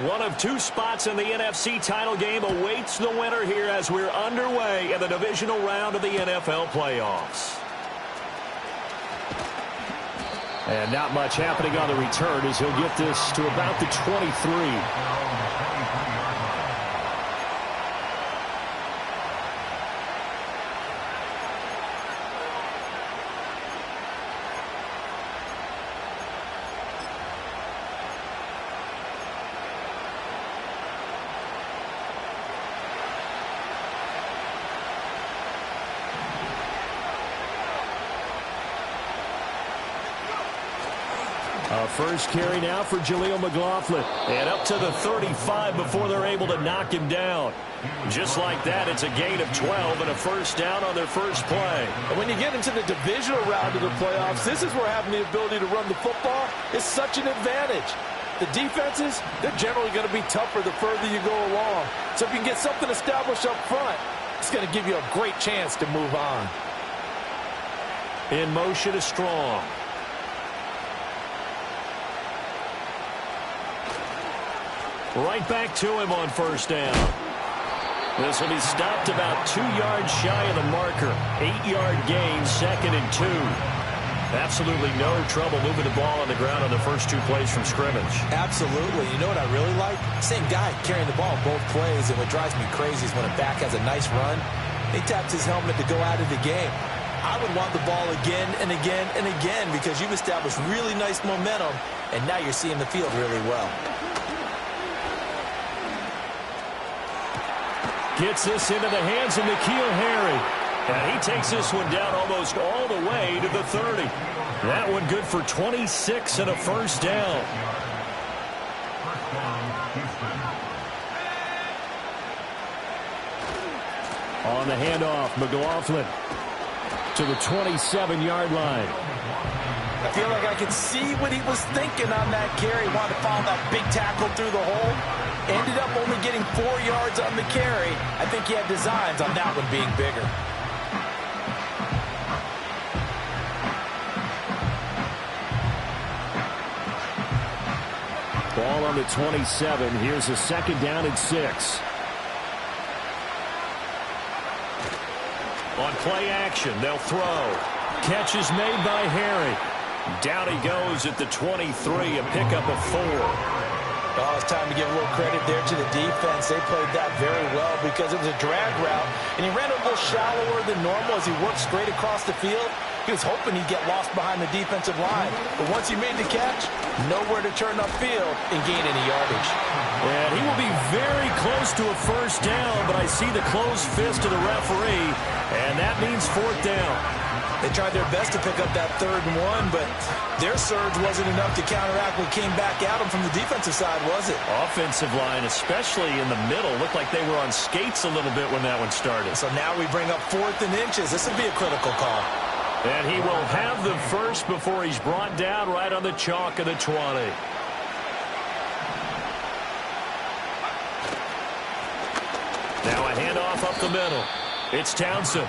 One of two spots in the NFC title game awaits the winner here as we're underway in the divisional round of the NFL playoffs. And not much happening on the return as he'll get this to about the 23. First carry now for Jaleel McLaughlin. And up to the 35 before they're able to knock him down. Just like that, it's a gain of 12 and a first down on their first play. And when you get into the divisional round of the playoffs, this is where having the ability to run the football is such an advantage. The defenses, they're generally going to be tougher the further you go along. So if you can get something established up front, it's going to give you a great chance to move on. In motion is Strong. Right back to him on first down. This will be stopped about 2 yards shy of the marker. 8-yard gain, 2nd and 2. Absolutely no trouble moving the ball on the ground on the first 2 plays from scrimmage. Absolutely. You know what I really like? Same guy carrying the ball both plays, and what drives me crazy is when a back has a nice run, he taps his helmet to go out of the game. I would want the ball again and again and again because you've established really nice momentum, and now you're seeing the field really well. Gets this into the hands of N'Keal Harry. And he takes this one down almost all the way to the 30. That one good for 26 and a first down. On the handoff, McLaughlin to the 27-yard line. I feel like I can see what he was thinking on that carry. Wanted to follow that big tackle through the hole. Ended up only getting 4 yards on the carry. I think he had designs on that one being bigger. Ball on the 27. Here's a 2nd down and 6. On play action, they'll throw. Catch is made by Harry. Down he goes at the 23, a pickup of 4. Oh, it's time to give a little credit there to the defense. They played that very well because it was a drag route, and he ran a little shallower than normal as he worked straight across the field. He was hoping he'd get lost behind the defensive line, but once he made the catch, nowhere to turn upfield and gain any yardage. And he will be very close to a first down, but I see the closed fist of the referee, and that means 4th down. They tried their best to pick up that 3rd and 1, but their surge wasn't enough to counteract what came back at them from the defensive side, was it? Offensive line, especially in the middle, looked like they were on skates a little bit when that one started. So now we bring up 4th and inches. This would be a critical call. And he will have the first before he's brought down right on the chalk of the 20. Now a handoff up the middle. It's Townsend.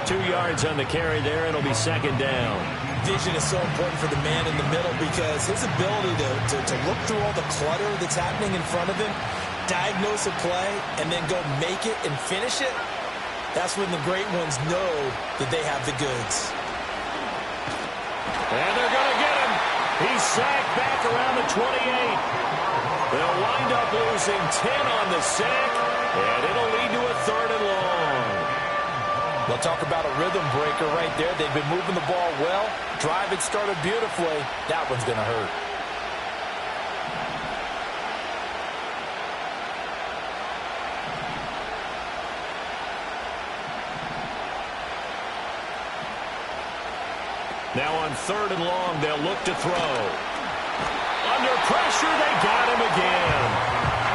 2 yards on the carry there. It'll be 2nd down. Vision is so important for the man in the middle because his ability to look through all the clutter that's happening in front of him, diagnose a play, and then go make it and finish it, that's when the great ones know that they have the goods. And they're going to get him. He's sacked back around the 28. They'll wind up losing 10 on the sack, and it'll lead to a 3rd and long. We'll talk about a rhythm breaker right there. They've been moving the ball well. Drive had started beautifully. That one's going to hurt. Now on 3rd and long, they'll look to throw. Under pressure, they got him again.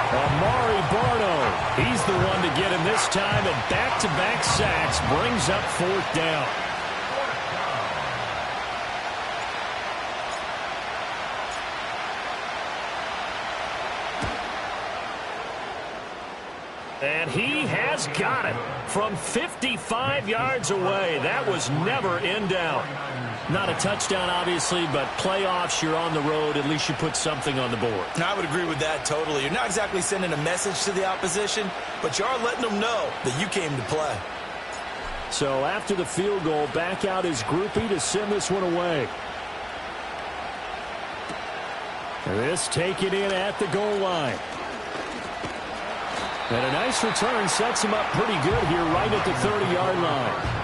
Amari Barno, he's the one to get him this time, and back-to-back sacks brings up 4th down. And he has got it from 55 yards away. That was never in doubt. Not a touchdown, obviously, but playoffs, you're on the road. At least you put something on the board. I would agree with that totally. You're not exactly sending a message to the opposition, but you are letting them know that you came to play. So after the field goal, back out his groupie to send this one away. This taken in at the goal line. And a nice return sets him up pretty good here right at the 30-yard line.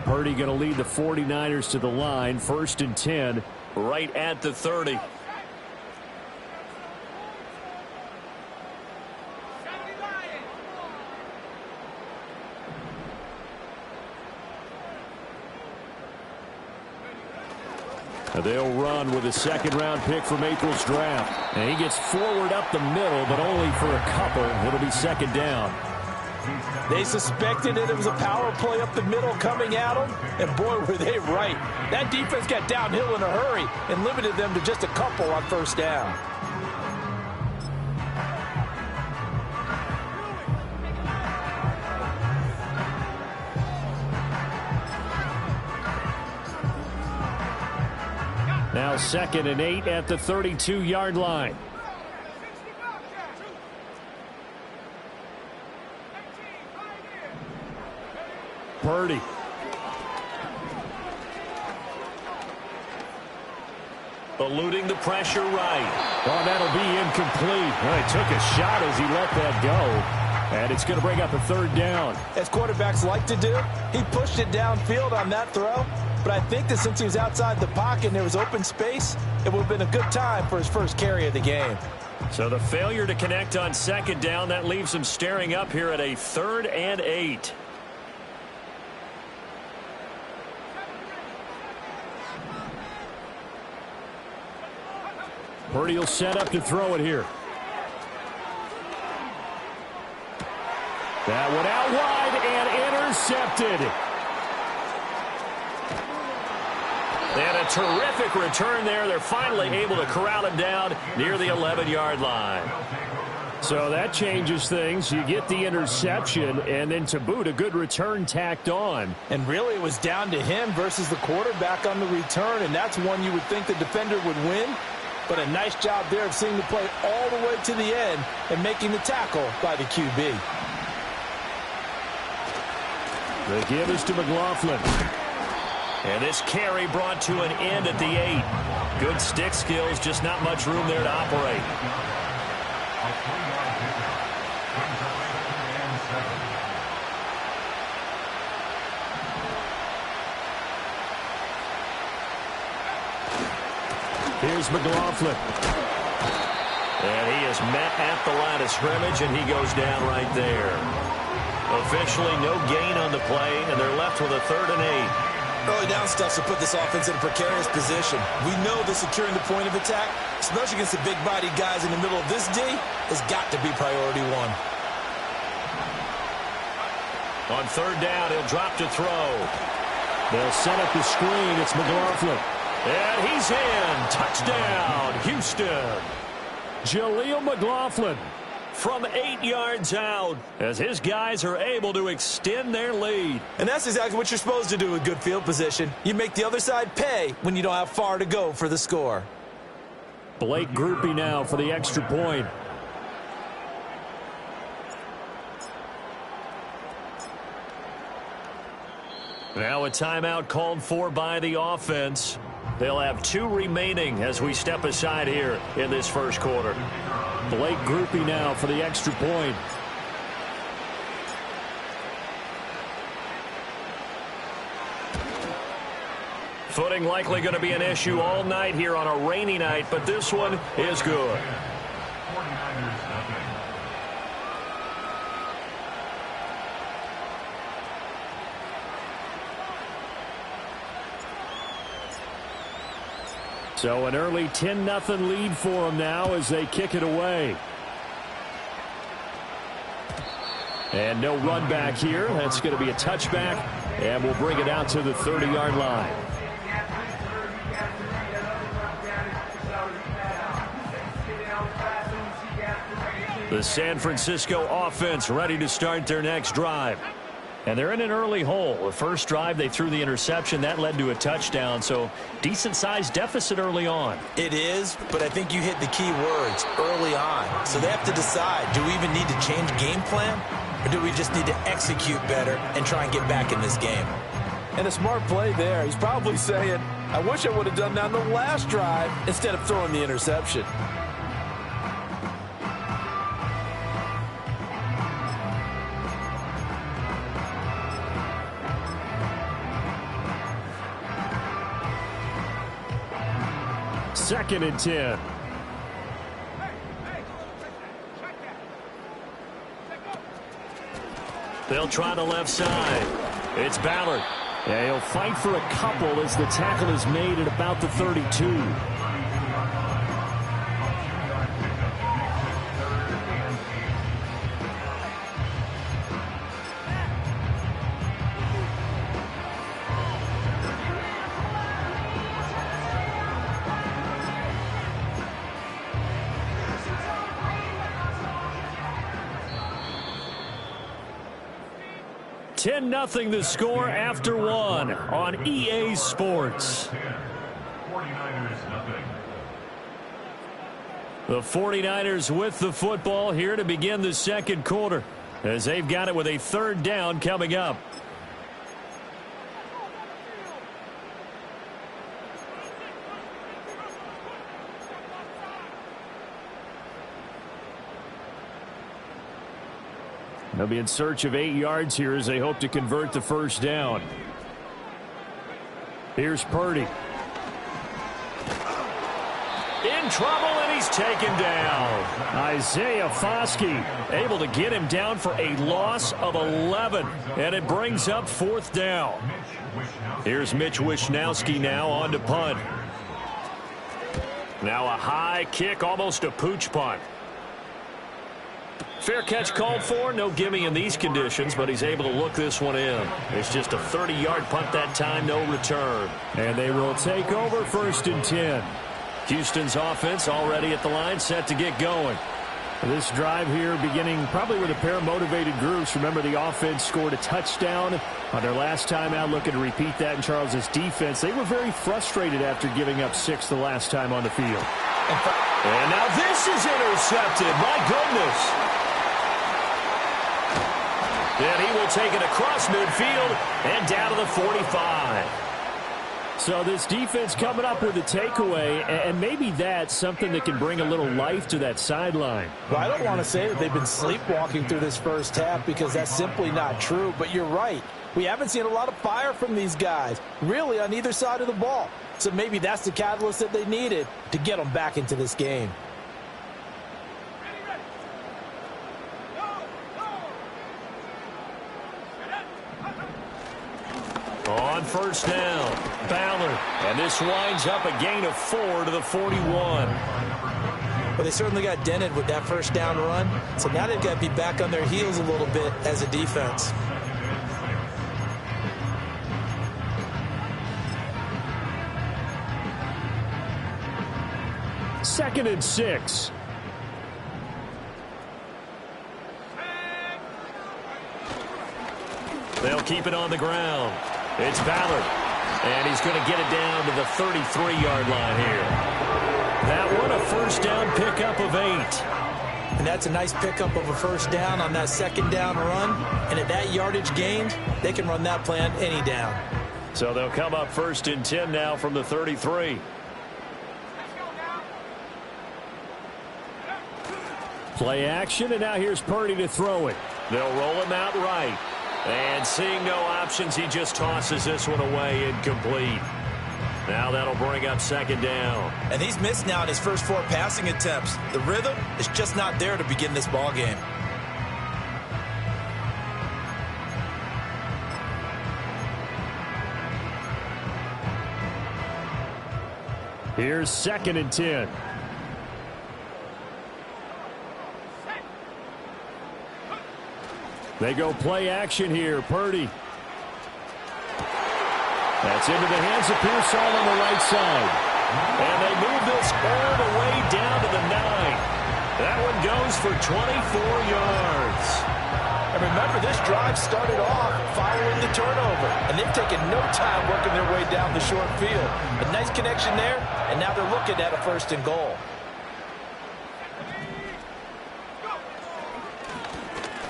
Purdy going to lead the 49ers to the line. 1st and 10 right at the 30. They'll run with a second-round pick from April's draft. And he gets forward up the middle, but only for a couple. It'll be second down. They suspected it was a power play up the middle coming at them, and boy, were they right. That defense got downhill in a hurry and limited them to just a couple on first down. Now 2nd and 8 at the 32-yard line. Purdy. Eluding the pressure right. Well, that'll be incomplete. Well, he took a shot as he let that go. And it's going to bring up a 3rd down. As quarterbacks like to do, he pushed it downfield on that throw. But I think that since he was outside the pocket and there was open space, it would have been a good time for his first carry of the game. So the failure to connect on 2nd down, that leaves him staring up here at a 3rd and 8. Purdy will set up to throw it here. That one out wide and intercepted. And a terrific return there. They're finally able to corral him down near the 11-yard line. So that changes things. You get the interception, and then to boot, a good return tacked on. And really, it was down to him versus the quarterback on the return, and that's one you would think the defender would win. But a nice job there of seeing the play all the way to the end and making the tackle by the QB. The give is to McLaughlin. And this carry brought to an end at the 8. Good stick skills, just not much room there to operate. Here's McLaughlin. And he is met at the line of scrimmage, and he goes down right there. Officially no gain on the play, and they're left with a 3rd and 8. Early down stuff to put this offense in a precarious position. We know that securing the point of attack, especially against the big-bodied guys in the middle of this D, has got to be priority one. On 3rd down, he'll drop to throw. They'll set up the screen. It's McLaughlin. And he's in. Touchdown, Houston. Jaleel McLaughlin from 8 yards out as his guys are able to extend their lead. And that's exactly what you're supposed to do with good field position. You make the other side pay when you don't have far to go for the score. Blake Grupe now for the extra point. Now a timeout called for by the offense. They'll have 2 remaining as we step aside here in this first quarter. Blake Grupe now for the extra point. Footing likely going to be an issue all night here on a rainy night, but this one is good. So an early 10-0 lead for them now as they kick it away. And no run back here. That's going to be a touchback, and we'll bring it out to the 30-yard line. The San Francisco offense ready to start their next drive. And they're in an early hole. The first drive, they threw the interception. That led to a touchdown, so decent-sized deficit early on. It is, but I think you hit the key words, early on. So they have to decide, do we even need to change game plan, or do we just need to execute better and try and get back in this game? And a smart play there. He's probably saying, I wish I would have done that on the last drive instead of throwing the interception. Second and 10. They'll try the left side. It's Ballard. Yeah, he'll fight for a couple as the tackle is made at about the 32. Nothing the score after one on EA Sports. The 49ers with the football here to begin the second quarter as they've got it with a third down coming up. They'll be in search of 8 yards here as they hope to convert the first down. Here's Purdy. In trouble, and he's taken down. Isaiah Foskey able to get him down for a loss of 11, and it brings up fourth down. Here's Mitch Wishnowsky now on to punt. Now a high kick, almost a pooch punt. Fair catch called for. No gimme in these conditions, but he's able to look this one in. It's just a 30-yard punt that time, no return. And they will take over first and 10. Houston's offense already at the line, set to get going. This drive here beginning probably with a pair of motivated groups. Remember, the offense scored a touchdown on their last time out, looking to repeat that in Charles's defense. They were very frustrated after giving up 6 the last time on the field. And now this is intercepted. My goodness. And he will take it across midfield and down to the 45. So this defense coming up with a takeaway, and maybe that's something that can bring a little life to that sideline. Well, I don't want to say that they've been sleepwalking through this first half because that's simply not true, but you're right. We haven't seen a lot of fire from these guys, really on either side of the ball. So maybe that's the catalyst that they needed to get them back into this game. On first down, Ballard. And this winds up a gain of 4 to the 41. Well, they certainly got dented with that first down run. So now they've got to be back on their heels a little bit as a defense. Second and 6. They'll keep it on the ground. It's Ballard, and he's going to get it down to the 33-yard line here. That one, a first down pickup of 8. And that's a nice pickup of a first down on that second down run. And at that yardage gained, they can run that plan any down. So they'll come up first and 10 now from the 33. Play action, and now here's Purdy to throw it. They'll roll him out right. And seeing no options, he just tosses this one away incomplete. Now that'll bring up second down. And he's missed now in his first 4 passing attempts. The rhythm is just not there to begin this ball game. Here's second and 10. They go play action here. Purdy. That's into the hands of Pearsall on the right side. And they move this all the way down to the 9. That one goes for 24 yards. And remember, this drive started off following the turnover. And they've taken no time working their way down the short field. A nice connection there, and now they're looking at a 1st and goal.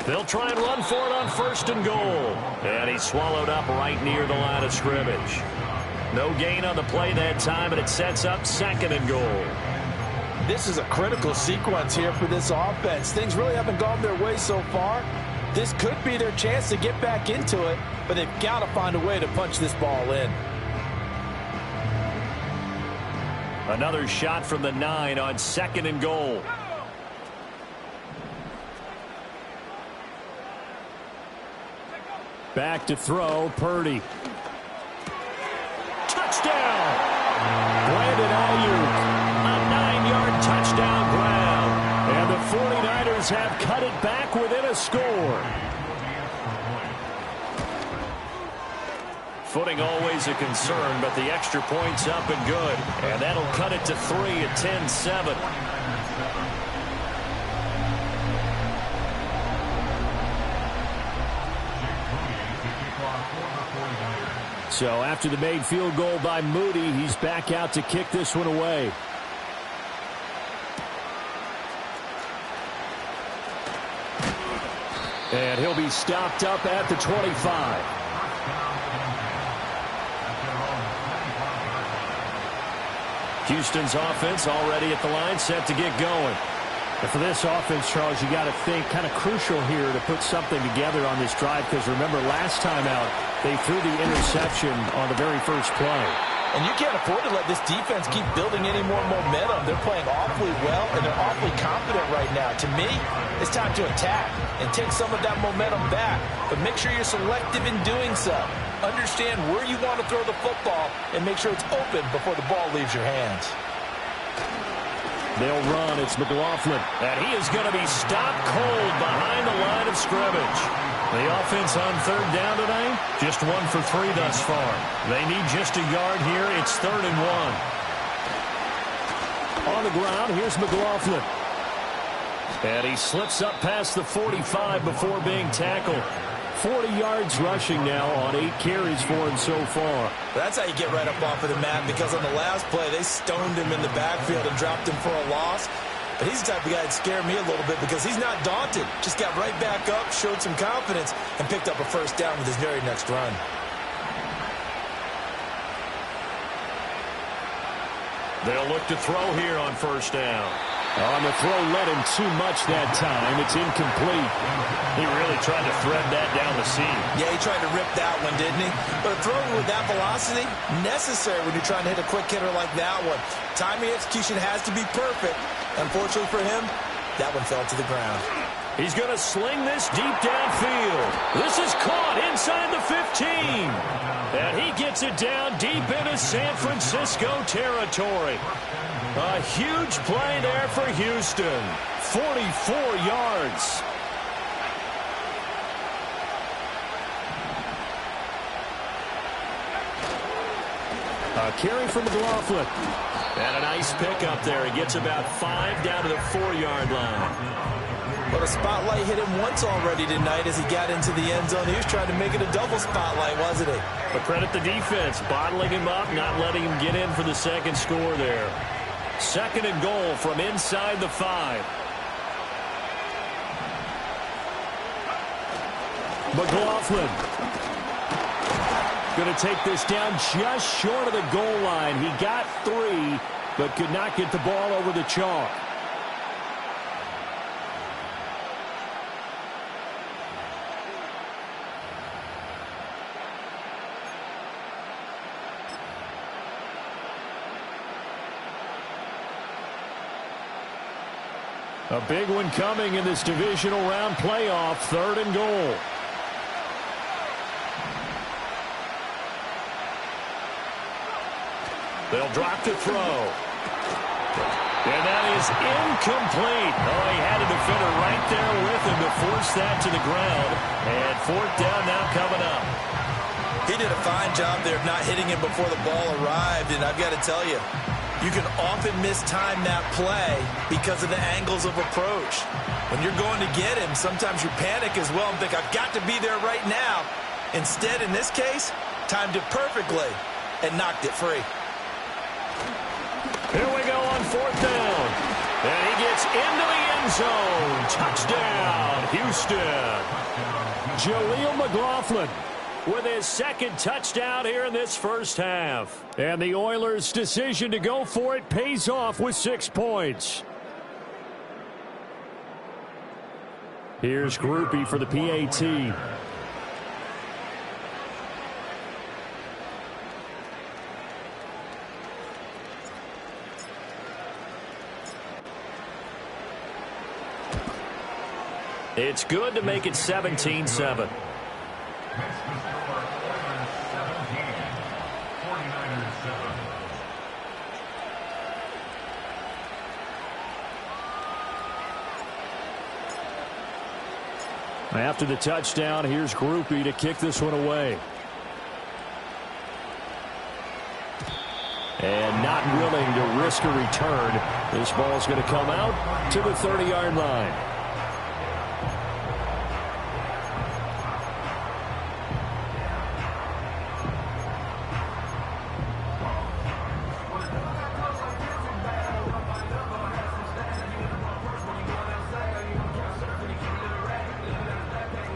They'll try and run for it on 1st and goal. And he's swallowed up right near the line of scrimmage. No gain on the play that time, and it sets up 2nd and goal. This is a critical sequence here for this offense. Things really haven't gone their way so far. This could be their chance to get back into it, but they've got to find a way to punch this ball in. Another shot from the 9 on 2nd and goal. Back to throw, Purdy. Touchdown! Brandon Ayuk, a 9-yard touchdown grab. And the 49ers have cut it back within a score. Footing always a concern, but the extra point's up and good. And that'll cut it to 3 at 10-7. So after the made field goal by Moody, he's back out to kick this one away. And he'll be stopped up at the 25. Houston's offense already at the line, set to get going. And for this offense, Charles, you got to think kind of crucial here to put something together on this drive, because remember last time out they threw the interception on the very first play. And you can't afford to let this defense keep building any more momentum. They're playing awfully well, and they're awfully confident right now. To me, it's time to attack and take some of that momentum back. But make sure you're selective in doing so. Understand where you want to throw the football and make sure it's open before the ball leaves your hands. They'll run. It's McLaughlin. And he is going to be stopped cold behind the line of scrimmage. The offense on 3rd down tonight, just 1 for 3 thus far. They need just a yard here. It's 3rd and 1. On the ground, here's McLaughlin. And he slips up past the 45 before being tackled. 40 yards rushing now on 8 carries for him so far. That's how you get right up off of the mat, because on the last play, they stoned him in the backfield and dropped him for a loss. But he's the type of guy that scared me a little bit because he's not daunted. Just got right back up, showed some confidence, and picked up a 1st down with his very next run. They'll look to throw here on 1st down. On the throw, led him too much that time. It's incomplete. He really tried to thread that down the seam. Yeah, he tried to rip that one, didn't he? But throwing with that velocity, necessary when you're trying to hit a quick hitter like that one. Timing execution has to be perfect. Unfortunately for him, that one fell to the ground. He's going to sling this deep downfield. This is caught inside the 15. And he gets it down deep into San Francisco territory. A huge play there for Houston. 44 yards. A carry from McLaughlin. And a nice pickup there. He gets about 5 down to the 4-yard line. But a spotlight hit him once already tonight as he got into the end zone. He was trying to make it a double spotlight, wasn't he? But credit the defense, bottling him up, not letting him get in for the 2nd score there. 2nd and goal from inside the 5. McLaughlin going to take this down just short of the goal line. He got 3, but could not get the ball over the chalk. A big one coming in this divisional round playoff. 3rd and goal. They'll drop to throw. And that is incomplete. Oh, he had a defender right there with him to force that to the ground. And fourth down now coming up. He did a fine job there of not hitting him before the ball arrived, and I've got to tell you, you can often mistime that play because of the angles of approach. When you're going to get him, sometimes you panic as well and think, I've got to be there right now. Instead, in this case, timed it perfectly and knocked it free. Here we go on fourth down. And he gets into the end zone. Touchdown, Houston. Jaleel McLaughlin with his second touchdown here in this first half. And the Oilers' decision to go for it pays off with 6 points. Here's Grupe for the PAT. It's good to make it 17-7. After the touchdown, here's Grupe to kick this one away. And not willing to risk a return. This ball's going to come out to the 30-yard line.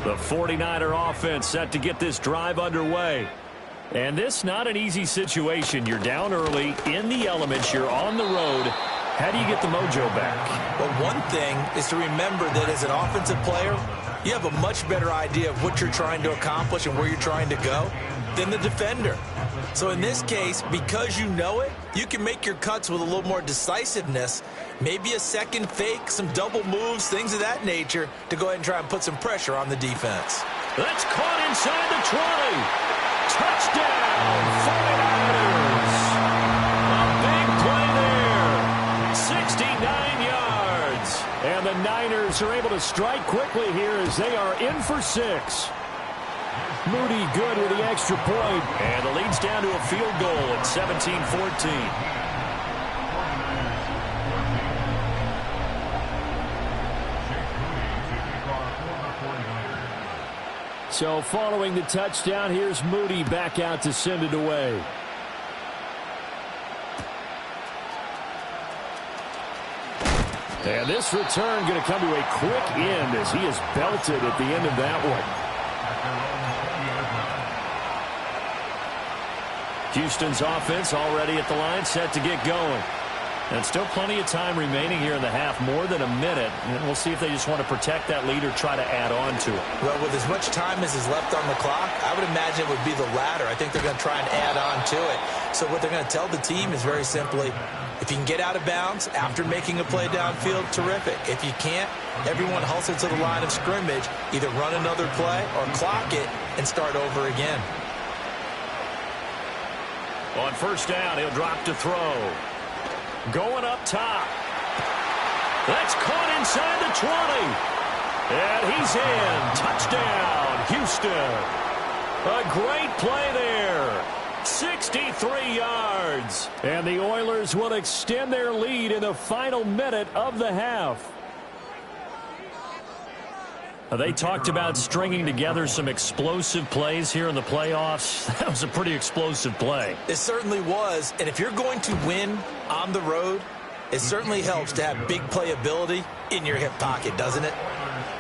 The 49er offense set to get this drive underway. And this not an easy situation. You're down early, in the elements, you're on the road. How do you get the mojo back? Well, one thing is to remember that as an offensive player, you have a much better idea of what you're trying to accomplish and where you're trying to go than the defender. So in this case, because you know it, you can make your cuts with a little more decisiveness, maybe a second fake, some double moves, things of that nature, to go ahead and try and put some pressure on the defense. That's caught inside the 20. Touchdown, 49ers. A big play there. 69 yards. And the Niners are able to strike quickly here as they are in for 6. Moody good with the extra point. And the lead's down to a field goal at 17-14. So following the touchdown, here's Moody back out to send it away. And this return going to come to a quick end as he is belted at the end of that one. Houston's offense already at the line, set to get going. And still plenty of time remaining here in the half, more than a minute. And we'll see if they just want to protect that lead or try to add on to it. Well, with as much time as is left on the clock, I would imagine it would be the latter. I think they're going to try and add on to it. So what they're going to tell the team is very simply, if you can get out of bounds after making a play downfield, terrific. If you can't, everyone hustle to the line of scrimmage, either run another play or clock it and start over again. On first down, he'll drop to throw. Going up top. That's caught inside the 20. And he's in. Touchdown, Houston. A great play there. 63 yards. And the Oilers will extend their lead in the final minute of the half. They talked about stringing together some explosive plays here in the playoffs. That was a pretty explosive play. It certainly was. And if you're going to win on the road, it certainly helps to have big playability in your hip pocket, doesn't it?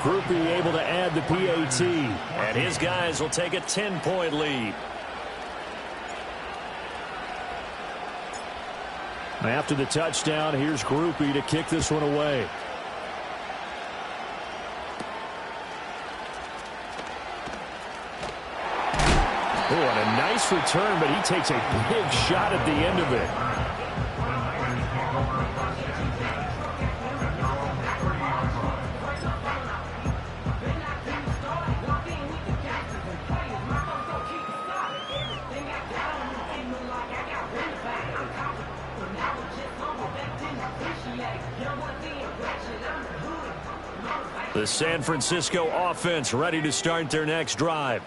Grupe able to add the PAT. And his guys will take a 10-point lead. After the touchdown, here's Grupe to kick this one away. Oh, and a nice return, but he takes a big shot at the end of it. The San Francisco offense ready to start their next drive.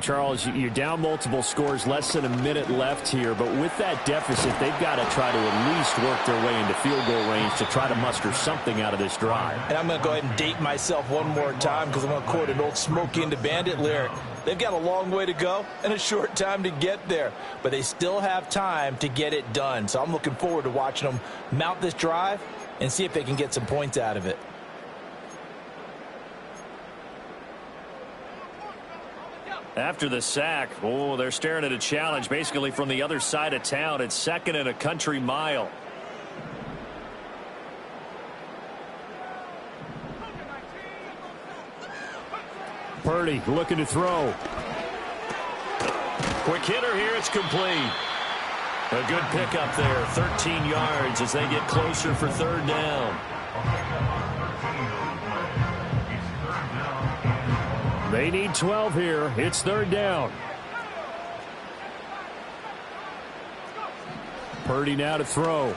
Charles, you're down multiple scores, less than a minute left here, but with that deficit, they've got to try to at least work their way into field goal range to try to muster something out of this drive. And I'm going to go ahead and date myself one more time because I'm going to quote an old Smokey and the Bandit lyric. They've got a long way to go and a short time to get there, but they still have time to get it done. So I'm looking forward to watching them mount this drive and see if they can get some points out of it. After the sack, they're staring at a challenge basically from the other side of town. It's second and a country mile. Purdy looking to throw. Quick hitter here. It's complete. A good pickup there. 13 yards as they get closer for third down. They need 12 here. It's third down. Purdy now to throw.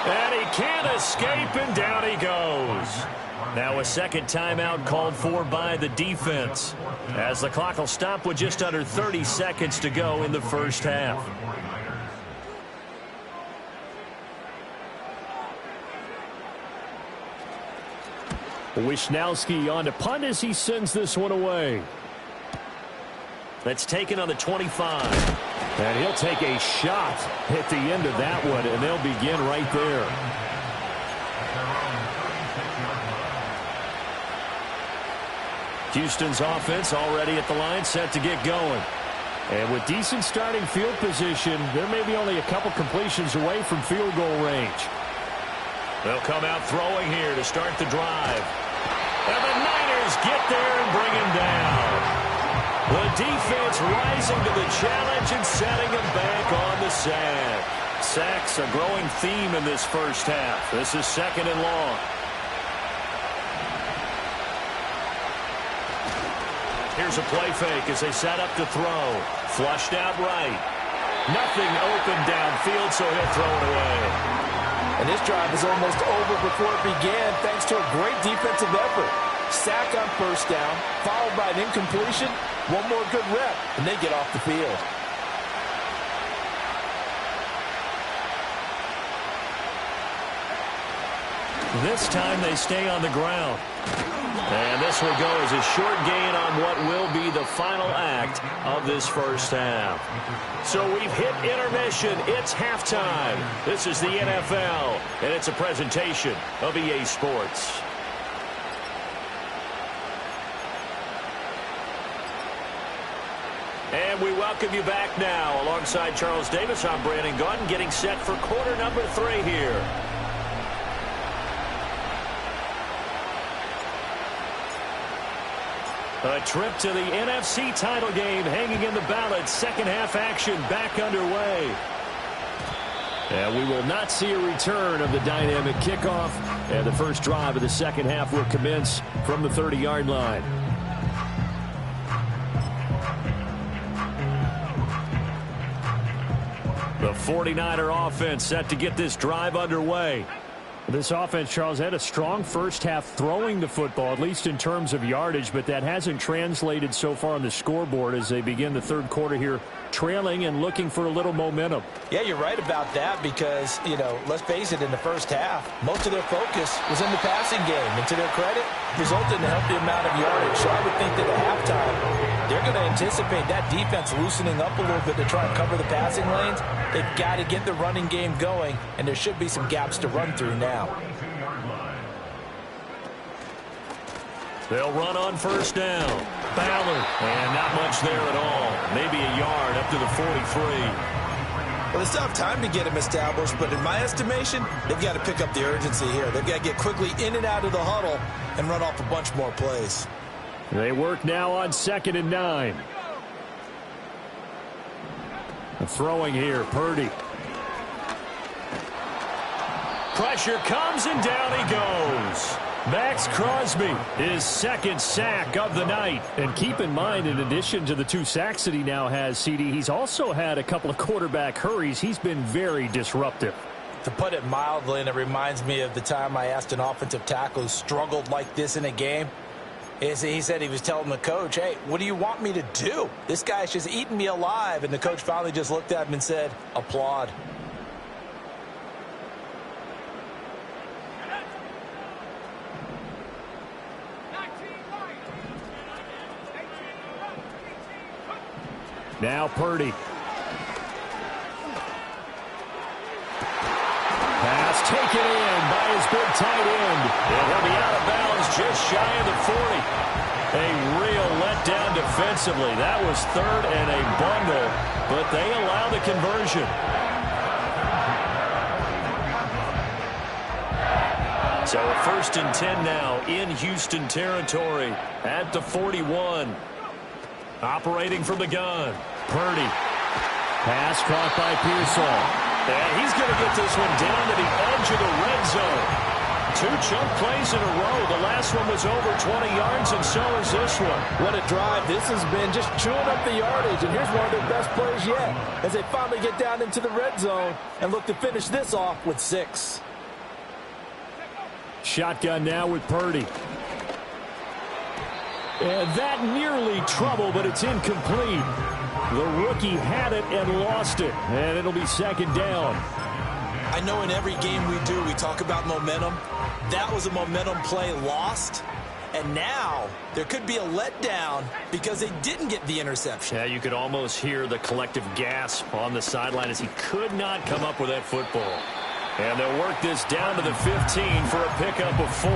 And he can't escape, and down he goes. Now a second timeout called for by the defense, as the clock will stop with just under 30 seconds to go in the first half. Wishnowski on to punt as he sends this one away. That's taken on the 25. And he'll take a shot at the end of that one, and they'll begin right there. Houston's offense already at the line, set to get going. And with decent starting field position, they're maybe only a couple completions away from field goal range. They'll come out throwing here to start the drive. And the Niners get there and bring him down. The defense rising to the challenge and setting him back on the sack. Sacks a growing theme in this first half. This is second and long. Here's a play fake as they set up to throw. Flushed out right. Nothing open downfield, so he'll throw it away. And this drive is almost over before it began thanks to a great defensive effort. Sack on first down, followed by an incompletion. One more good rep, and they get off the field. This time they stay on the ground. And this will go as a short gain on what will be the final act of this first half. So we've hit intermission. It's halftime. This is the NFL, and it's a presentation of EA Sports. And we welcome you back now. Alongside Charles Davis, I'm Brandon Gaudin, getting set for quarter number 3 here. A trip to the NFC title game hanging in the balance. Second half action back underway. And we will not see a return of the dynamic kickoff. And the first drive of the second half will commence from the 30-yard line. The 49er offense set to get this drive underway. This offense, Charles, had a strong first half throwing the football, at least in terms of yardage, but that hasn't translated so far on the scoreboard as they begin the third quarter here, trailing and looking for a little momentum. Yeah, you're right about that because, let's face it, in the first half, most of their focus was in the passing game. And to their credit, resulted in a healthy amount of yardage. So I would think that at halftime, they're going to anticipate that defense loosening up a little bit to try and cover the passing lanes. They've got to get the running game going, and there should be some gaps to run through now. They'll run on first down. Ballard, and not much there at all. Maybe a yard up to the 43. Well, they still have time to get him established, but in my estimation, they've got to pick up the urgency here. They've got to get quickly in and out of the huddle and run off a bunch more plays. They work now on 2nd and 9. Throwing here, Purdy. Pressure comes and down he goes. Max Crosby, his second sack of the night. And keep in mind, in addition to the 2 sacks that he now has, CD, he's also had a couple of quarterback hurries. He's been very disruptive. To put it mildly, and it reminds me of the time I asked an offensive tackle who struggled like this in a game. He said he was telling the coach, hey, what do you want me to do? This guy's just eating me alive. And the coach finally just looked at him and said, applaud. Now Purdy. Pass taken in by his big tight end. And he'll be out of bounds just shy of the 40. A real letdown defensively. That was third and a bundle, but they allow the conversion. So a 1st and 10 now in Houston territory at the 41. Operating from the gun. Purdy. Pass caught by Pearsall. And he's going to get this one down to the edge of the red zone. 2 chunk plays in a row. The last one was over 20 yards, and so is this one. What a drive. This has been just chewing up the yardage, and here's one of their best plays yet as they finally get down into the red zone and look to finish this off with 6. Shotgun now with Purdy. And that nearly trouble, but it's incomplete. The rookie had it and lost it, and it'll be 2nd down. I know in every game we do, we talk about momentum. That was a momentum play lost, and now there could be a letdown because they didn't get the interception. Yeah, you could almost hear the collective gasp on the sideline as he could not come up with that football. And they'll work this down to the 15 for a pickup of 4.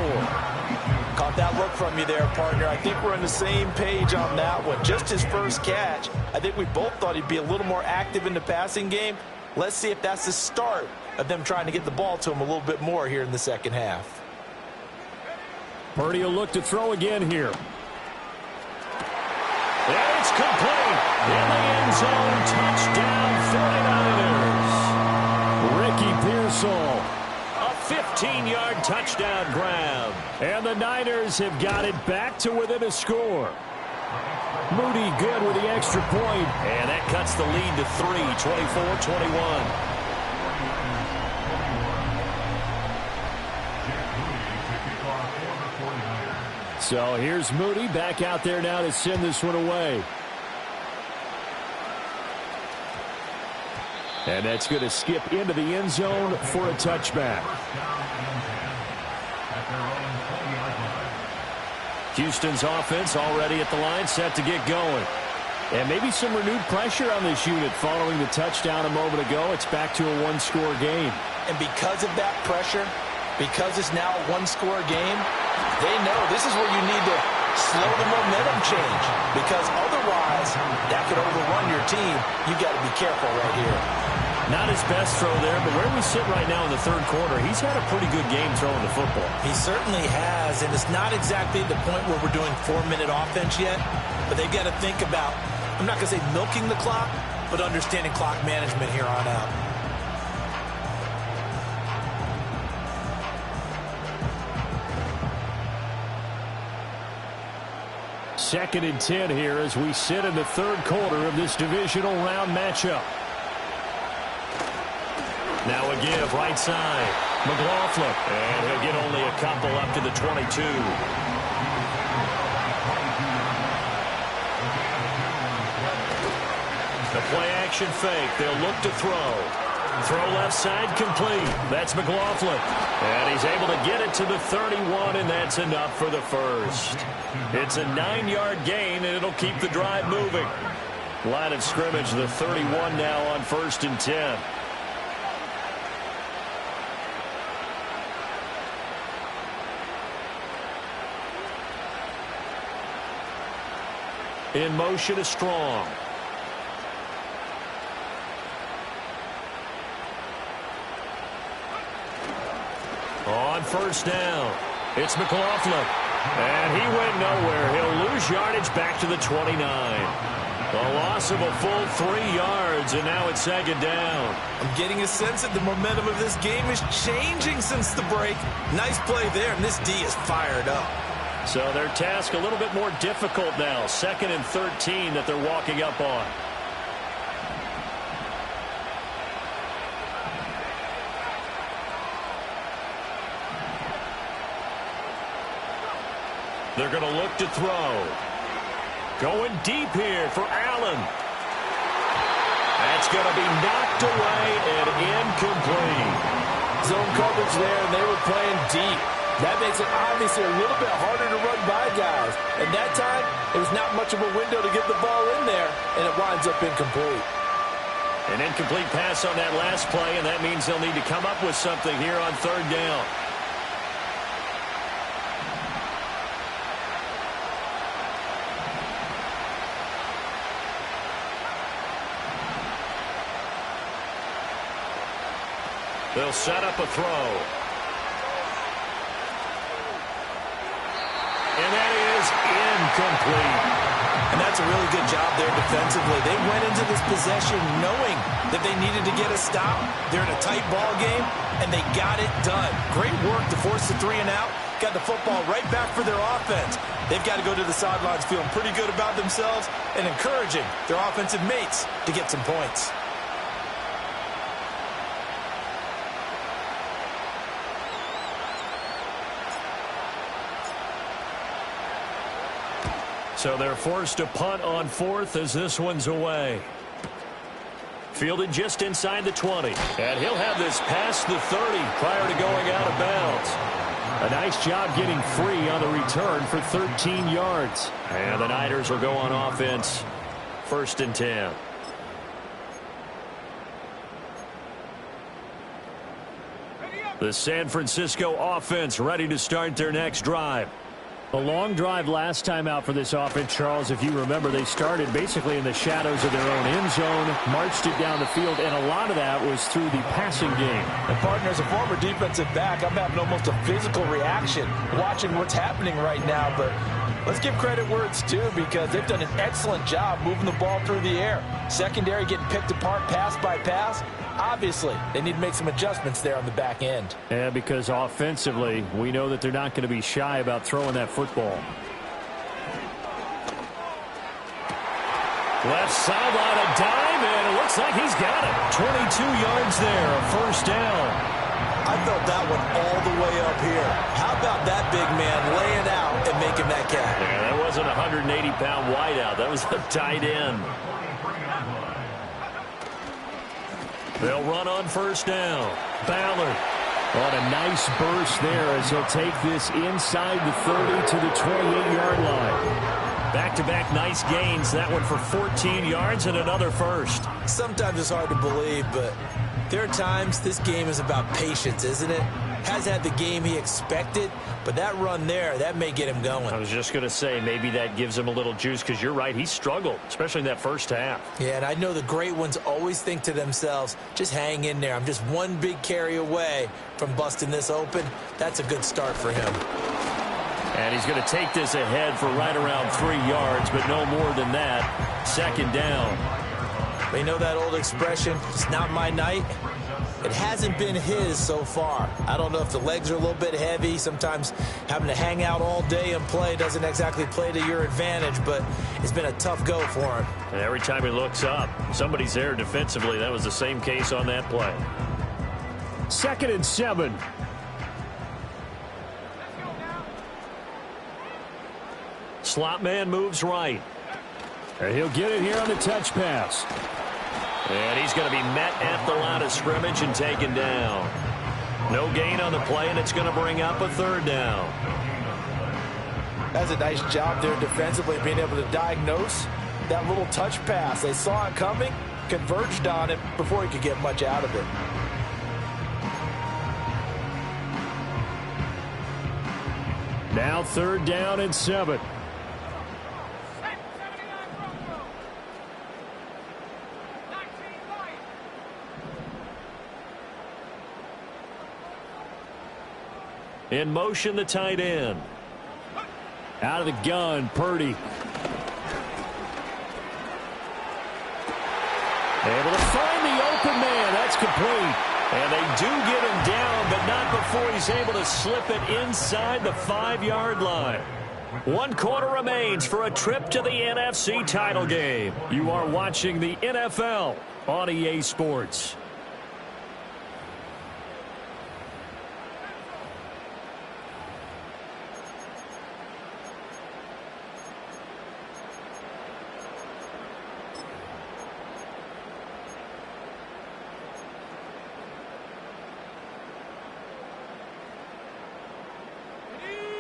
Caught that look from you there, partner. I think we're on the same page on that one. Just his first catch. I think we both thought he'd be a little more active in the passing game. Let's see if that's the start of them trying to get the ball to him a little bit more here in the second half. Purdy will look to throw again here. And it's complete. In the end zone, touchdown 49ers. Ricky Pearsall. A 15-yard touchdown grab. And the Niners have got it back to within a score. Moody good with the extra point. And that cuts the lead to 3, 24-21. So here's Moody back out there now to send this one away. And that's going to skip into the end zone for a touchback. Houston's offense already at the line, set to get going. And maybe some renewed pressure on this unit following the touchdown a moment ago. It's back to a one-score game. And because of that pressure, because it's now a one-score game, they know this is where you need to slow the momentum change, because otherwise that could overrun your team. You've got to be careful right here. Not his best throw there, but where we sit right now in the third quarter, he's had a pretty good game throwing the football. He certainly has, and it's not exactly the point where we're doing 4-minute offense yet, but they've got to think about, I'm not going to say milking the clock, but understanding clock management here on out. Second and 10 here as we sit in the third quarter of this divisional round matchup. Now a give right side. McLaughlin. And he'll get only a couple up to the 22. The play action fake. They'll look to throw. Throw left side complete. That's McLaughlin. And he's able to get it to the 31, and that's enough for the first. It's a 9-yard gain, and it'll keep the drive moving. Line of scrimmage, the 31 now on 1st and 10. In motion is Strong. On 1st down, it's McLaughlin. And he went nowhere. He'll lose yardage back to the 29. A loss of a full 3 yards, and now it's 2nd down. I'm getting a sense that the momentum of this game is changing since the break. Nice play there, and this D is fired up. So their task a little bit more difficult now. 2nd and 13 that they're walking up on. They're going to look to throw. Going deep here for Allen. That's going to be knocked away and incomplete. Zone coverage there, and they were playing deep. That makes it obviously a little bit harder to run by guys. And that time, it was not much of a window to get the ball in there, and it winds up incomplete. An incomplete pass on that last play, and that means they'll need to come up with something here on third down. They'll set up a throw. And that is incomplete. And that's a really good job there defensively. They went into this possession knowing that they needed to get a stop. They're in a tight ball game, and they got it done. Great work to force the 3 and out. Got the football right back for their offense. They've got to go to the sidelines feeling pretty good about themselves and encouraging their offensive mates to get some points. So they're forced to punt on fourth as this one's away. Fielded just inside the 20. And he'll have this past the 30 prior to going out of bounds. A nice job getting free on the return for 13 yards. And the Niners will go on offense. 1st and 10. The San Francisco offense ready to start their next drive. A long drive last time out for this offense, Charles. If you remember, they started basically in the shadows of their own end zone, marched it down the field, and a lot of that was through the passing game. And, partner, as a former defensive back, I'm having almost a physical reaction watching what's happening right now. But let's give credit where it's due because they've done an excellent job moving the ball through the air. Secondary getting picked apart pass by pass. Obviously, they need to make some adjustments there on the back end. Yeah, because offensively, we know that they're not going to be shy about throwing that football. Left sideline, a dime, and it looks like he's got it. 22 yards there, a 1st down. I felt that one all the way up here. How about that big man laying out and making that catch? Yeah, that wasn't a 180-pound wideout. That was a tight end. They'll run on 1st down. Ballard on a nice burst there as he'll take this inside the 30 to the 28-yard line. Back-to-back nice gains. That one for 14 yards and another 1st. Sometimes it's hard to believe, but there are times this game is about patience, isn't it? Has had the game he expected, but that run there, that may get him going. I was just going to say, maybe that gives him a little juice because you're right, he struggled, especially in that 1st half. Yeah, and I know the great ones always think to themselves, just hang in there. I'm just one big carry away from busting this open. That's a good start for him. And he's going to take this ahead for right around 3 yards, but no more than that. 2nd down. They know that old expression, it's not my night. It hasn't been his so far. I don't know if the legs are a little bit heavy. Sometimes having to hang out all day and play doesn't exactly play to your advantage, but it's been a tough go for him. And every time he looks up, somebody's there defensively. That was the same case on that play. 2nd and 7. Slot man moves right. And he'll get it here on the touch pass. And he's going to be met at the line of scrimmage and taken down. No gain on the play, and it's going to bring up a 3rd down. That's a nice job there defensively, being able to diagnose that little touch pass. They saw it coming, converged on it before he could get much out of it. Now 3rd down and 7. In motion, the tight end. Out of the gun, Purdy. Able to find the open man. That's complete. And they do get him down, but not before he's able to slip it inside the 5-yard line. 1 quarter remains for a trip to the NFC title game. You are watching the NFL on EA Sports.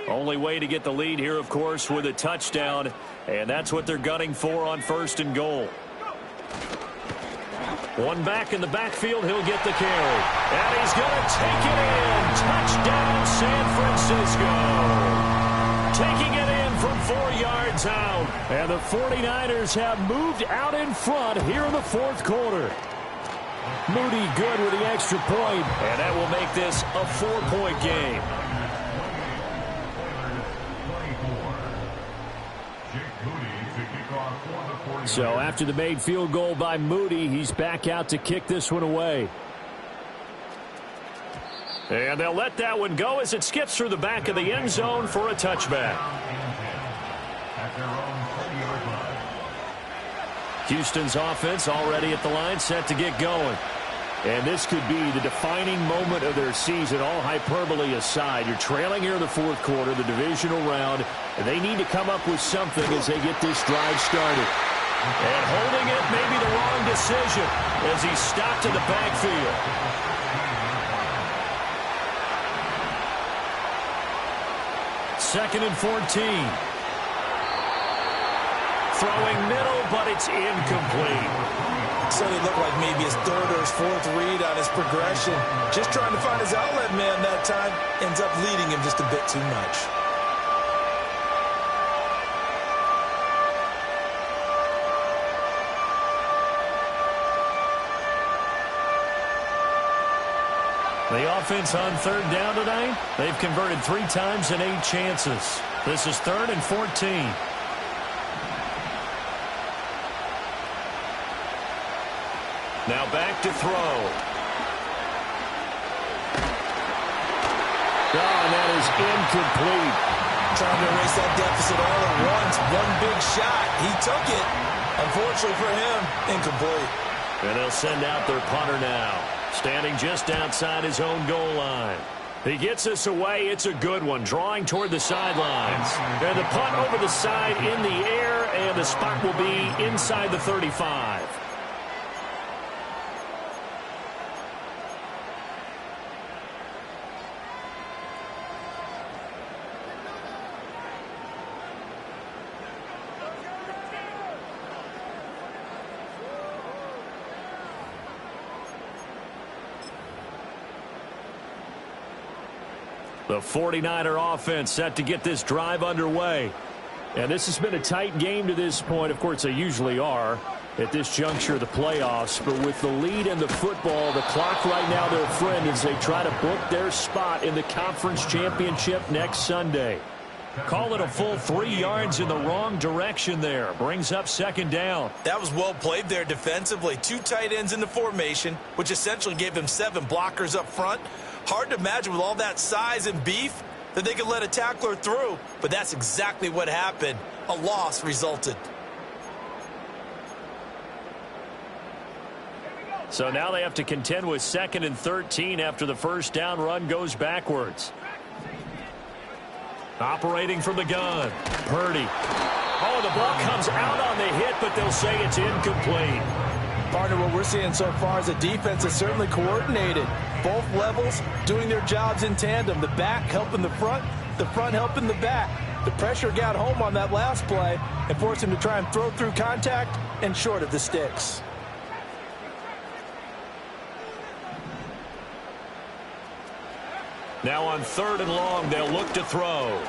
Only way to get the lead here, of course, with a touchdown, and that's what they're gunning for on 1st and goal. One back in the backfield, he'll get the carry. And he's going to take it in. Touchdown, San Francisco. Taking it in from 4 yards out. And the 49ers have moved out in front here in the 4th quarter. Moody good with the extra point, and that will make this a 4-point game. So after the made field goal by Moody, he's back out to kick this one away. And they'll let that one go as it skips through the back of the end zone for a touchback. Houston's offense already at the line, set to get going. And this could be the defining moment of their season, all hyperbole aside. You're trailing here in the 4th quarter, the divisional round, and they need to come up with something as they get this drive started. And holding it may be the wrong decision as he's stopped in the backfield. Second and 14. Throwing middle, but it's incomplete. So it looked like maybe his 3rd or his 4th read on his progression. Just trying to find his outlet man that time. Ends up leading him just a bit too much. The offense on 3rd down tonight, they've converted 3 times in 8 chances. This is 3rd and 14. Now back to throw. And that is incomplete. Trying to erase that deficit all at once. One big shot. He took it. Unfortunately for him, incomplete. And they'll send out their punter now, standing just outside his own goal line. He gets this away. It's a good one, drawing toward the sidelines. And the punt over the side in the air, and the spot will be inside the 35. The 49er offense set to get this drive underway. And this has been a tight game to this point. Of course, they usually are at this juncture of the playoffs. But with the lead in the football, the clock right now their friend as they try to book their spot in the conference championship next Sunday. Call it a full 3 yards in the wrong direction there. Brings up 2nd down. That was well played there defensively. 2 tight ends in the formation, which essentially gave them 7 blockers up front. Hard to imagine with all that size and beef that they could let a tackler through, but that's exactly what happened. A loss resulted. So now they have to contend with 2nd and 13 after the first down run goes backwards. Operating from the gun, Purdy. Oh, the ball comes out on the hit, but they'll say it's incomplete. Partner, what we're seeing so far is the defense is certainly coordinated. Both levels doing their jobs in tandem. The back helping the front helping the back. The pressure got home on that last play and forced him to try and throw through contact and short of the sticks. Now on 3rd and long, they'll look to throw.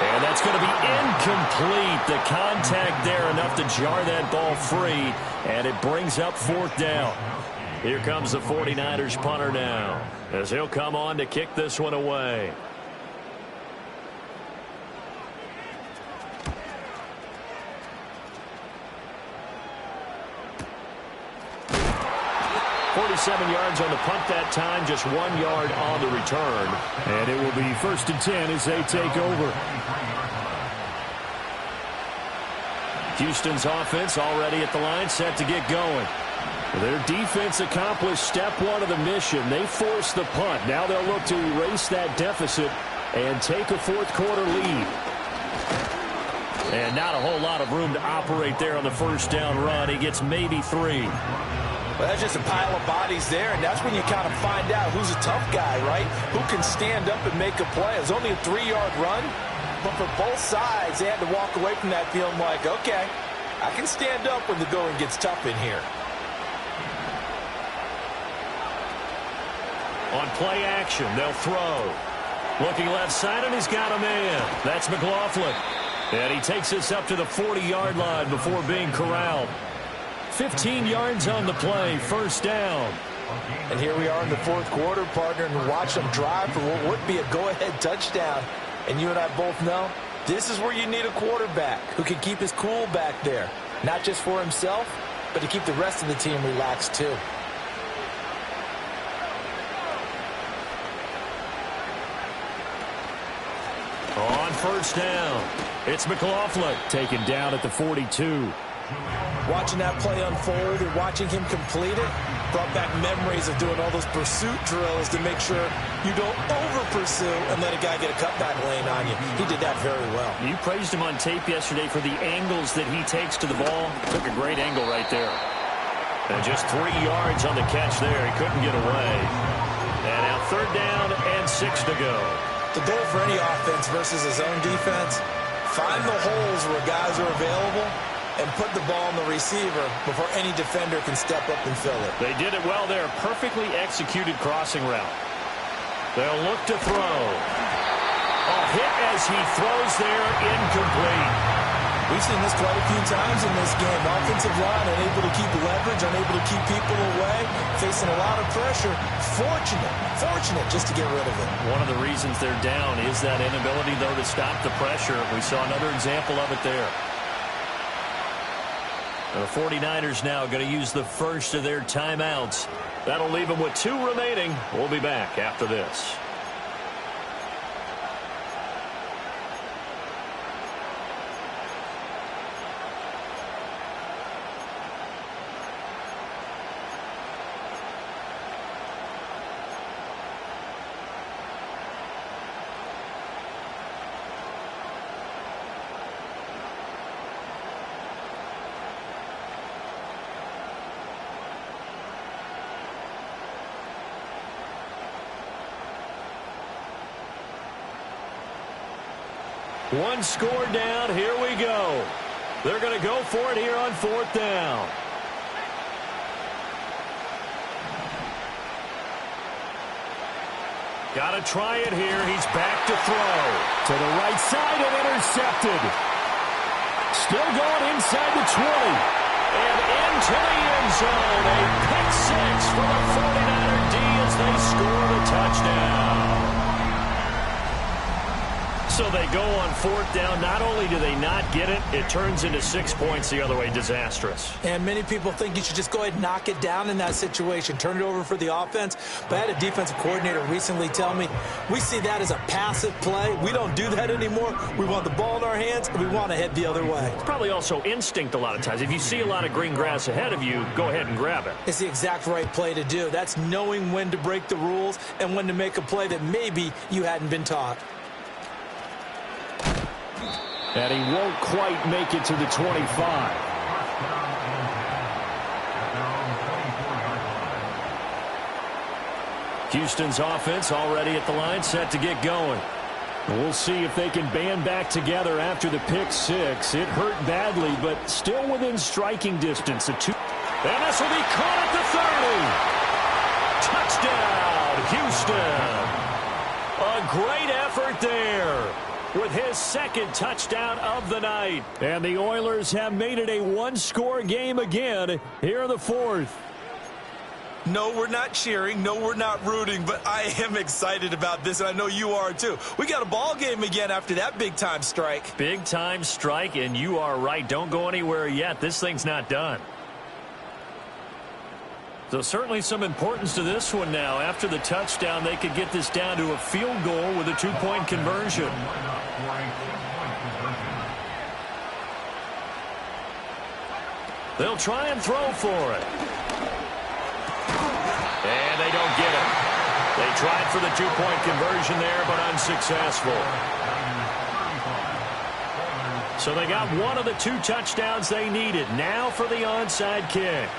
And that's going to be incomplete. The contact there enough to jar that ball free, and it brings up 4th down. Here comes the 49ers punter now as he'll come on to kick this one away. .47 yards on the punt that time, just 1 yard on the return. And it will be 1st and 10 as they take over. Houston's offense already at the line, set to get going. Their defense accomplished step 1 of the mission. They forced the punt. Now they'll look to erase that deficit and take a 4th quarter lead. And not a whole lot of room to operate there on the first down run. He gets maybe 3. Well, that's just a pile of bodies there, and that's when you kind of find out who's a tough guy, right? Who can stand up and make a play. It was only a 3-yard run, but for both sides, they had to walk away from that feeling like, okay, I can stand up when the going gets tough in here. On play action, they'll throw. Looking left side, and he's got a man. That's McLaughlin. And he takes us up to the 40-yard line before being corralled. 15 yards on the play, first down. And here we are in the fourth quarter, partner, and watch them drive for what would be a go-ahead touchdown. And you and I both know this is where you need a quarterback who can keep his cool back there. Not just for himself, but to keep the rest of the team relaxed too. On first down, it's McLaughlin taken down at the 42. Watching that play unfold and watching him complete it brought back memories of doing all those pursuit drills to make sure you don't over-pursue and let a guy get a cutback lane on you. He did that very well. You praised him on tape yesterday for the angles that he takes to the ball. Took a great angle right there. And just 3 yards on the catch there. He couldn't get away. And now third down and 6 to go. The goal for any offense versus his own defense, find the holes where guys are available and put the ball on the receiver before any defender can step up and fill it. They did it well there. Perfectly executed crossing route. They'll look to throw. A hit as he throws there, incomplete. We've seen this quite a few times in this game. Offensive line unable to keep leverage, unable to keep people away, facing a lot of pressure. Fortunate just to get rid of it. One of the reasons they're down is that inability, though, to stop the pressure. We saw another example of it there. The 49ers now going to use the first of their timeouts. That'll leave them with 2 remaining. We'll be back after this. One score down. Here we go. They're going to go for it here on fourth down. Got to try it here. He's back to throw. To the right side and intercepted. Still going inside the 20. And into the end zone. A pick 6 for the 49er D as they score the touchdown. So they go on fourth down. Not only do they not get it, it turns into 6 points the other way. Disastrous. And many people think you should just go ahead and knock it down in that situation. Turn it over for the offense. But I had a defensive coordinator recently tell me, we see that as a passive play. We don't do that anymore. We want the ball in our hands, and we want to head the other way. It's probably also instinct a lot of times. If you see a lot of green grass ahead of you, go ahead and grab it. It's the exact right play to do. That's knowing when to break the rules and when to make a play that maybe you hadn't been taught. And he won't quite make it to the 25. Houston's offense already at the line, set to get going. We'll see if they can band back together after the pick 6. It hurt badly, but still within striking distance. And this will be caught at the 30. Touchdown, Houston. A great effort there with his second touchdown of the night. And the Oilers have made it a one-score game again here in the fourth. No, we're not cheering. No, we're not rooting, but I am excited about this, and I know you are too. We got a ball game again after that big-time strike. Big-time strike, and you are right. Don't go anywhere yet. This thing's not done. So certainly some importance to this one now. After the touchdown, they could get this down to a field goal with a 2-point conversion. They'll try and throw for it. And they don't get it. They tried for the 2-point conversion there, but unsuccessful. So they got one of the 2 touchdowns they needed. Now for the onside kick.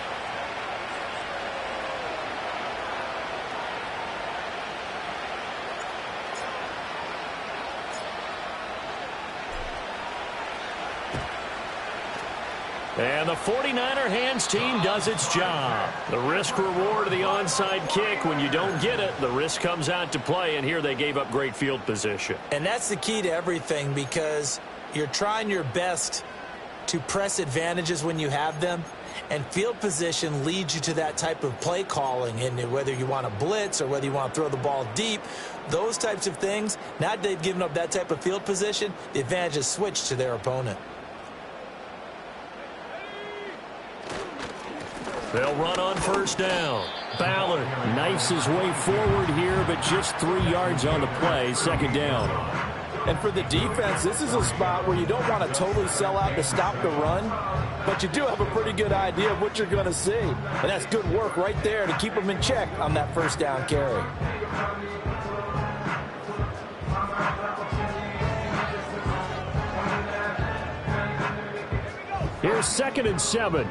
And the 49er hands team does its job. The risk reward of the onside kick. When you don't get it, the risk comes out to play, and here they gave up great field position. And that's the key to everything, because you're trying your best to press advantages when you have them, and field position leads you to that type of play calling. And whether you want to blitz or whether you want to throw the ball deep, those types of things, now that they've given up that type of field position, the advantage is switched to their opponent. They'll run on first down. Ballard knifes his way forward here, but just 3 yards on the play. Second down. And for the defense, this is a spot where you don't want to totally sell out to stop the run, but you do have a pretty good idea of what you're going to see. And that's good work right there to keep them in check on that first down carry. Here's 2nd and 7.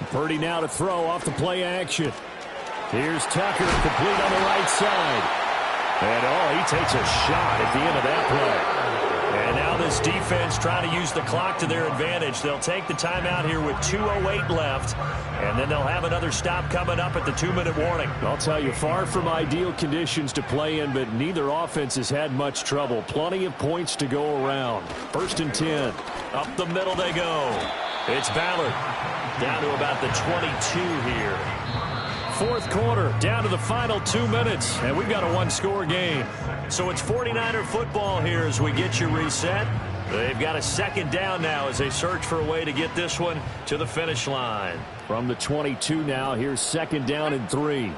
Purdy now to throw off the play action. Here's Tucker, complete on the right side. And, he takes a shot at the end of that play. And now this defense trying to use the clock to their advantage. They'll take the timeout here with 2:08 left, and then they'll have another stop coming up at the 2-minute warning. I'll tell you, far from ideal conditions to play in, but neither offense has had much trouble. Plenty of points to go around. 1st and 10. Up the middle they go. It's Ballard. Down to about the 22 here. 4th quarter, down to the final 2 minutes, and we've got a 1-score game. So it's 49er football here as we get you reset. They've got a 2nd down now as they search for a way to get this one to the finish line. From the 22 now, here's 2nd down and 3.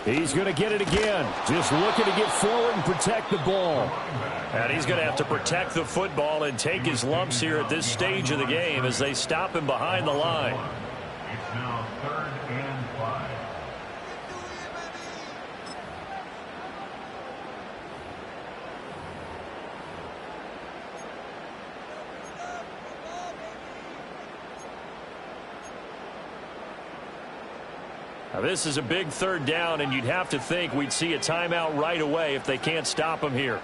He's going to get it again. Just looking to get forward and protect the ball. And he's going to have to protect the football and take his lumps here at this stage of the game as they stop him behind the line. It's now 3rd and 5. Now this is a big 3rd down, and you'd have to think we'd see a timeout right away if they can't stop him here.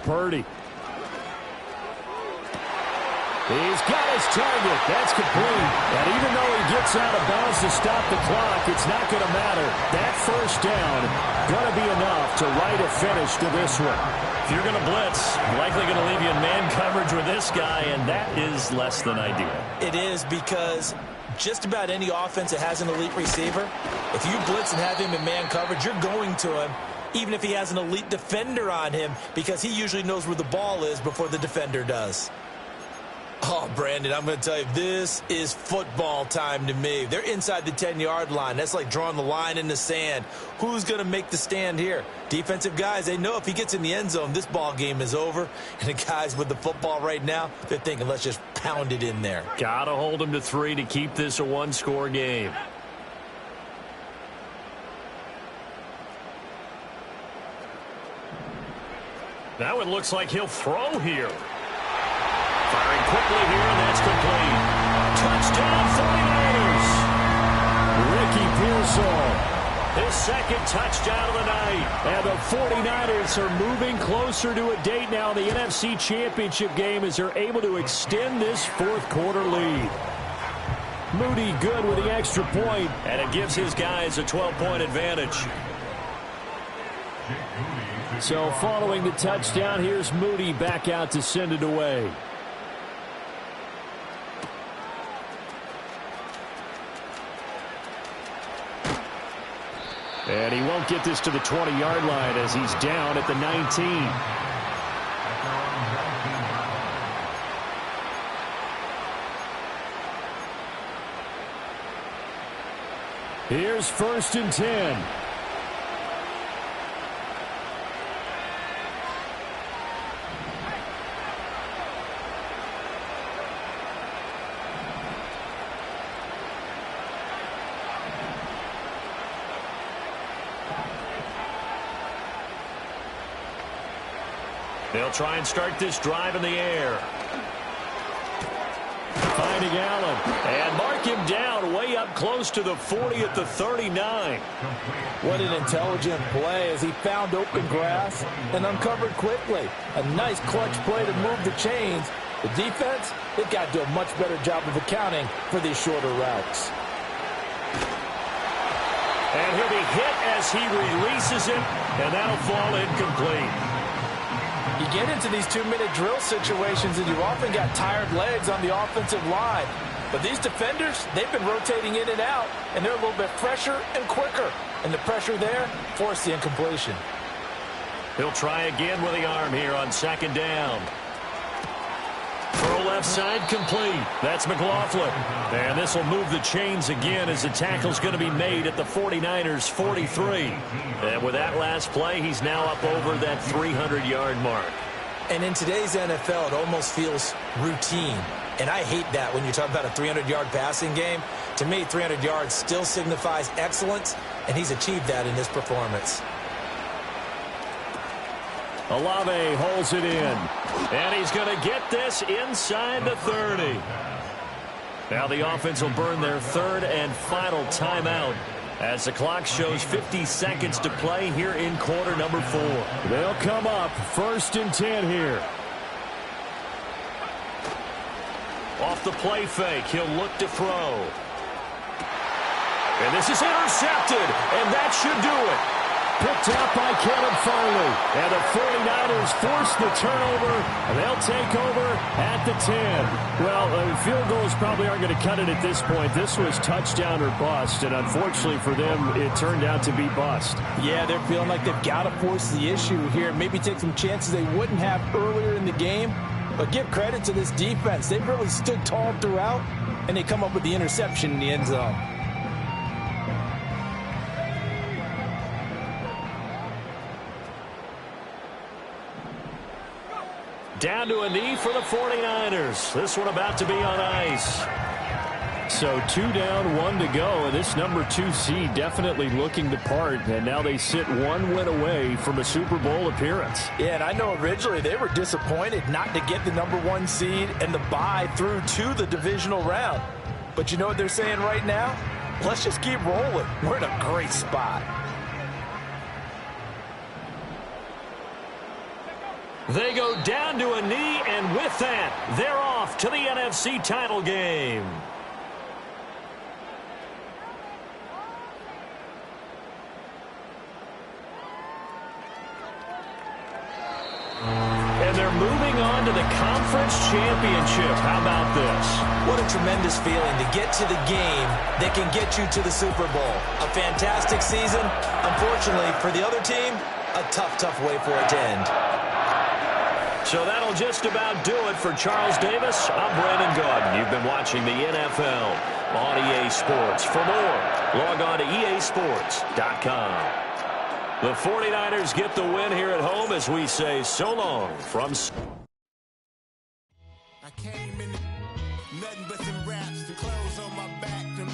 Purdy. He's got his target. That's complete. And even though he gets out of bounds to stop the clock, it's not going to matter. That first down going to be enough to write a finish to this one. If you're going to blitz, likely going to leave you in man coverage with this guy, and that is less than ideal. It is, because just about any offense that has an elite receiver, if you blitz and have him in man coverage, you're going to him, even if he has an elite defender on him, because he usually knows where the ball is before the defender does. Oh, Brandon, I'm going to tell you, this is football time to me. They're inside the 10-yard line. That's like drawing the line in the sand. Who's going to make the stand here? Defensive guys, they know if he gets in the end zone, this ball game is over. And the guys with the football right now, they're thinking, let's just pound it in there. Got to hold them to 3 to keep this a 1-score game. Now it looks like he'll throw here. Firing quickly here, and that's complete. Touchdown, 49ers. Ricky Pearsall, his 2nd touchdown of the night. And the 49ers are moving closer to a date now in the NFC Championship game as they're able to extend this 4th quarter lead. Moody good with the extra point, and it gives his guys a 12-point advantage. So following the touchdown, here's Moody back out to send it away. And he won't get this to the 20-yard line as he's down at the 19. Here's 1st and 10. They'll try and start this drive in the air. Finding Allen. And mark him down way up close to the 40 at the 39. What an intelligent play as he found open grass and uncovered quickly. A nice clutch play to move the chains. The defense, they've got to do a much better job of accounting for these shorter routes. And he'll be hit as he releases it, and that'll fall incomplete. You get into these 2-minute drill situations, and you've often got tired legs on the offensive line. But these defenders, they've been rotating in and out, and they're a little bit fresher and quicker. And the pressure there forced the incompletion. He'll try again with the arm here on second down. Throw left side complete. That's McLaughlin. And this will move the chains again as the tackle's going to be made at the 49ers 43. And with that last play, he's now up over that 300-yard mark. And in today's NFL, it almost feels routine. And I hate that when you talk about a 300-yard passing game. To me, 300 yards still signifies excellence, and he's achieved that in this performance. Olave holds it in. And he's going to get this inside the 30. Now the offense will burn their third and final timeout as the clock shows 50 seconds to play here in quarter number 4. They'll come up 1st and 10 here. Off the play fake, he'll look to throw. And this is intercepted, and that should do it. Picked out by Caleb Farley. And the 49ers force the turnover, and they'll take over at the 10. Well, field goals probably aren't going to cut it at this point. This was touchdown or bust, and unfortunately for them, it turned out to be bust. Yeah, they're feeling like they've got to force the issue here. Maybe take some chances they wouldn't have earlier in the game. But give credit to this defense. They've really stood tall throughout, and they come up with the interception in the end zone. Down to a knee for the 49ers. This one about to be on ice. So 2 down, 1 to go. And this number 2 seed definitely looking the part. And now they sit 1 win away from a Super Bowl appearance. Yeah, and I know originally they were disappointed not to get the number 1 seed and the bye through to the divisional round. But you know what they're saying right now? Let's just keep rolling. We're in a great spot. They go down to a knee, and with that, they're off to the NFC title game. And they're moving on to the conference championship. How about this? What a tremendous feeling to get to the game that can get you to the Super Bowl. A fantastic season. Unfortunately, for the other team, a tough, tough way for it to end. So that'll just about do it for Charles Davis. I'm Brandon Gaudin. You've been watching the NFL on EA Sports. For more, log on to easports.com. The 49ers get the win here at home as we say so long from... I came in nothing but some raps, the clothes on my back, them